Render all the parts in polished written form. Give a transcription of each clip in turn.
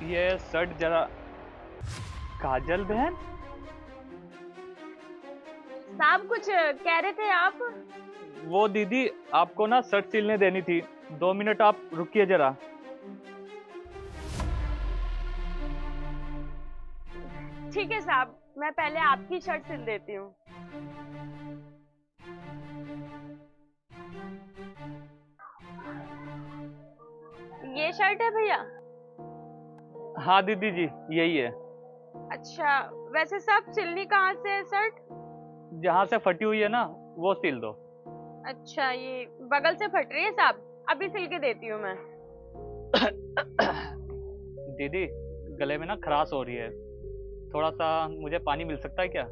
ये शर्ट जरा। काजल बहन। साहब कुछ कह रहे थे आप? वो दीदी, आपको ना शर्ट सिलने देनी थी। 2 मिनट आप रुकिए जरा। ठीक है साहब, मैं पहले आपकी शर्ट सिल देती हूँ। ये शर्ट है भैया? हाँ दीदी जी, यही है। अच्छा, वैसे साहब सिलनी कहाँ से है शर्ट? जहाँ से फटी हुई है ना, वो सिल दो। अच्छा, ये बगल से फट रही है साहब, अभी सिल के देती हूँ मैं। दीदी, गले में ना खराश हो रही है। थोड़ा सा मुझे पानी मिल सकता है क्या?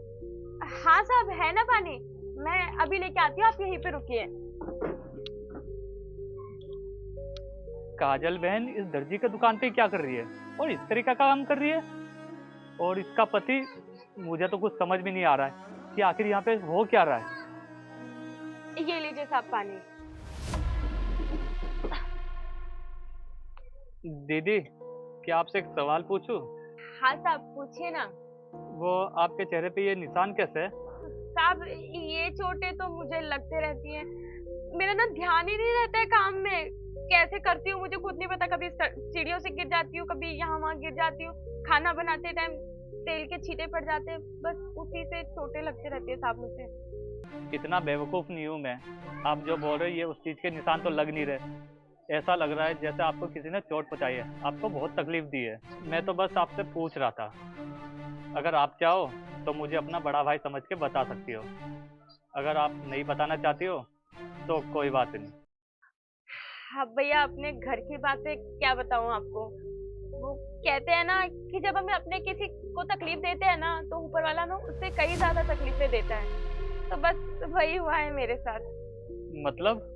हाँ साहब, है ना पानी, मैं अभी लेके आती हूँ, आप यहीं पे रुकिए। काजल बहन इस दर्जी की दुकान पे क्या कर रही है और इस तरीके का काम कर रही है? और इसका पति, मुझे तो कुछ समझ में नहीं आ रहा है कि आखिर यहाँ पे हो क्या रहा है। ये लीजिए साहब पानी। दीदी, क्या आपसे एक सवाल पूछूं? हाँ साहब, पूछिए ना। वो आपके चेहरे पे ये निशान कैसे है? साहब, ये चोटें तो मुझे लगते रहती हैं। मेरा ना ध्यान ही नहीं रहता है काम में, कैसे करती हूँ मुझे खुद नहीं पता। कभी सीढ़ियों से गिर जाती हूँ, कभी यहाँ वहाँ गिर जाती हूँ। खाना बनाते टाइम तेल के छींटे पड़ जाते हैं, बस उसी से चोटें लगती रहती है साहब मुझे। इतना बेवकूफ नहीं हूँ मैं। आप जो बोल रहे हो ये उस चीज के निशान तो लग नहीं रहे। ऐसा लग रहा है जैसे आपको किसी ने चोट पहुंचाई है, आपको बहुत तकलीफ दी है। मैं तो बस आपसे पूछ रहा था। अगर आप चाहो तो मुझे अपना बड़ा भाई समझ के बता सकती हो। अगर आप नहीं बताना चाहती हो तो कोई बात नहीं। हाँ भैया, अपने घर की बातें क्या बताऊँ आपको। वो कहते हैं ना कि जब हम अपने किसी को तकलीफ देते हैं ना, तो ऊपर वाला ना उससे कई ज्यादा तकलीफें देता है। तो बस वही हुआ है मेरे साथ। मतलब?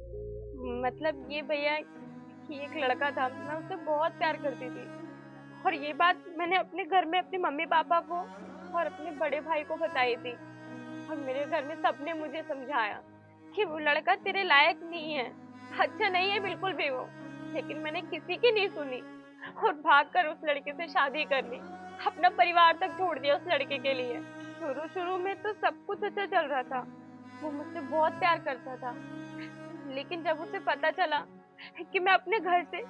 मतलब ये भैया कि एक लड़का था, मैं उससे बहुत प्यार करती थी। और ये बात मैंने अपने घर में अपने मम्मी पापा को और अपने बड़े भाई को बताई थी। और मेरे घर में सबने मुझे समझाया कि वो लड़का तेरे लायक नहीं है, अच्छा नहीं है बिल्कुल भी वो। लेकिन मैंने किसी की नहीं सुनी और भागकर उस लड़के से शादी कर ली। अपना परिवार तक छोड़ दिया उस लड़के के लिए। शुरू शुरू में तो सब कुछ अच्छा चल रहा था, वो मुझसे बहुत प्यार करता था। लेकिन जब उसे पता चला कि मैं अपने घर से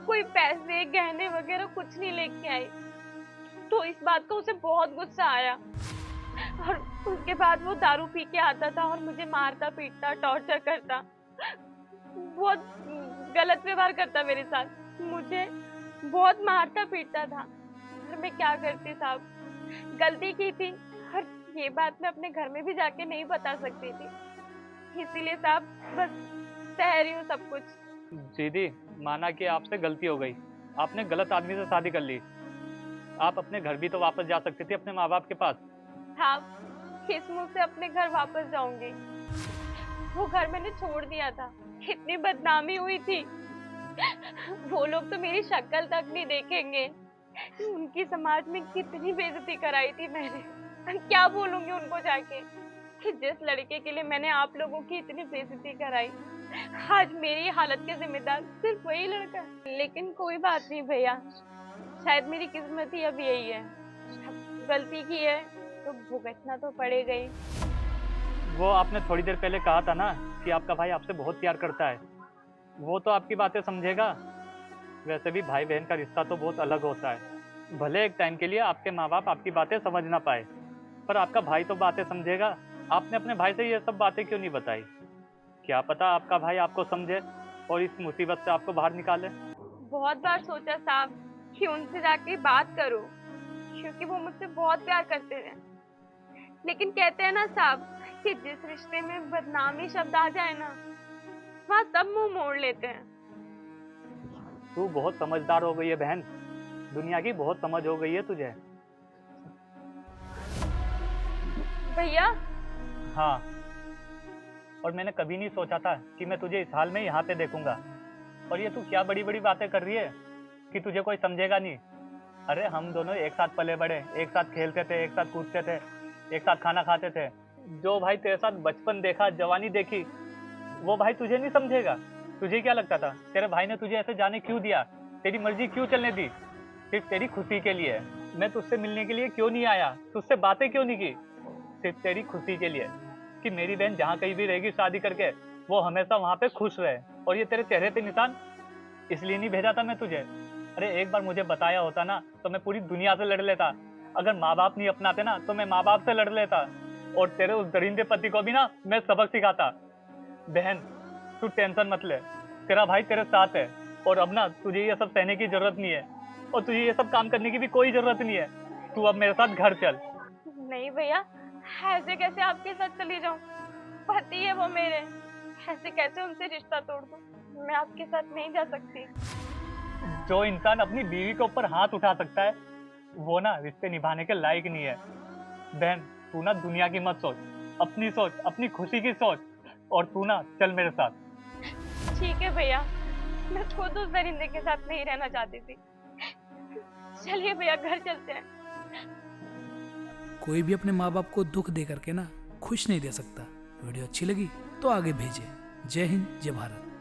कोई पैसे गहने वगैरह कुछ नहीं लेके आई, तो इस बात का उसे बहुत गुस्सा आया। और उसके बाद वो दारू पी के आता था और मुझे मारता पीटता टॉर्चर करता, बहुत गलत व्यवहार करता मेरे साथ। मुझे बहुत मारता पीटता था। और मैं क्या करती साहब, गलती की थी। और ये बात मैं अपने घर में भी जाके नहीं बता सकती थी, इसीलिए साहब बस सह रही हूँ सब कुछ। दीदी, माना कि आपसे गलती हो गई। आपने गलत आदमी से शादी कर ली। आप अपने घर भी तो वापस जा सकती थी, अपने माँ बाप के पास। साहब, किस मुंह से अपने घर वापस जाऊंगी? वो घर मैंने छोड़ दिया था, इतनी बदनामी हुई थी। वो लोग तो मेरी शक्ल तक नहीं देखेंगे। उनकी समाज में कितनी बेइज्जती कराई थी मैंने, क्या बोलूंगी उनको जाके कि जिस लड़के के लिए मैंने आप लोगों की इतनी बेइज्जती कराई, आज मेरी हालत के जिम्मेदार सिर्फ वही लड़का है। लेकिन कोई बात नहीं भैया, शायद मेरी किस्मत ही अब यही है। अब गलती की है तो भुगतना तो पड़ेगा ही। वो आपने थोड़ी देर पहले कहा था ना कि आपका भाई आपसे बहुत प्यार करता है। वो तो आपकी बातें समझेगा। वैसे भी भाई बहन का रिश्ता तो बहुत अलग होता है। भले एक टाइम के लिए आपके माँ बाप आपकी बातें समझ ना पाए, पर आपका भाई तो बातें समझेगा। आपने अपने भाई से ये सब बातें क्यों नहीं बताई? क्या पता आपका भाई आपको समझे और इस मुसीबत से आपको बाहर निकाले। बहुत बार सोचा साहब कि उनसे जाके बात करूं, क्योंकि वो मुझसे बहुत प्यार करते हैं। लेकिन कहते हैं ना साहब कि जिस रिश्ते में बदनामी शब्द आ जाए ना, वहाँ सब मुंह मोड़ लेते हैं। तू बहुत समझदार हो गई है बहन। दुनिया की बहुत समझ हो गई है तुझे। भैया, हाँ। और मैंने कभी नहीं सोचा था कि मैं तुझे इस हाल में यहाँ पे देखूंगा। और ये तू क्या बड़ी बड़ी बातें कर रही है कि तुझे कोई समझेगा नहीं। अरे हम दोनों एक साथ पले बड़े, एक साथ खेलते थे, एक साथ कूदते थे, एक साथ खाना खाते थे। जो भाई तेरे साथ बचपन देखा, जवानी देखी, वो भाई तुझे नहीं समझेगा? तुझे क्या लगता था तेरे भाई ने तुझे ऐसे जाने क्यों दिया? तेरी मर्जी क्यों चलने दी? सिर्फ तेरी खुशी के लिए। मैं तुझसे मिलने के लिए क्यों नहीं आया, तुझसे बातें क्यों नहीं की, सिर्फ तेरी खुशी के लिए कि मेरी बहन जहाँ कहीं भी रहेगी शादी करके वो हमेशा वहाँ पे खुश रहे। और ये तेरे चेहरे पे निशान इसलिए नहीं भेजा था मैं तुझे। अरे एक बार मुझे बताया होता ना तो मैं पूरी दुनिया से लड़ लेता। अगर माँ बाप नहीं अपनाते ना तो मैं माँ बाप से लड़ लेता। और तेरे उस दरिंदे पति को भी ना मैं सबक सिखाता। बहन तू टेंशन मत ले, तेरा भाई तेरे साथ है। और अब ना तुझे ये सब सहने की जरूरत नहीं है और तुझे ये सब काम करने की भी कोई जरूरत नहीं है। तू अब मेरे साथ घर चल। नहीं भैया, ऐसे कैसे आपके साथ चली जाऊं? पति है वो मेरे, ऐसे कैसे उनसे रिश्ता तोड़ दूं? मैं आपके साथ नहीं जा सकती। जो इंसान अपनी बीवी के ऊपर हाथ उठा सकता है वो ना रिश्ते निभाने के लायक नहीं है। बहन तू ना दुनिया की मत सोच, अपनी सोच, अपनी खुशी की सोच। और तू ना चल मेरे साथ। ठीक है भैया, मैं खुद उस दरिंदे के साथ नहीं रहना चाहती थी। चलिए भैया घर चलते हैं। कोई भी अपने माँ बाप को दुख दे करके ना खुश नहीं दे सकता। वीडियो अच्छी लगी तो आगे भेजें। जय हिंद, जय भारत।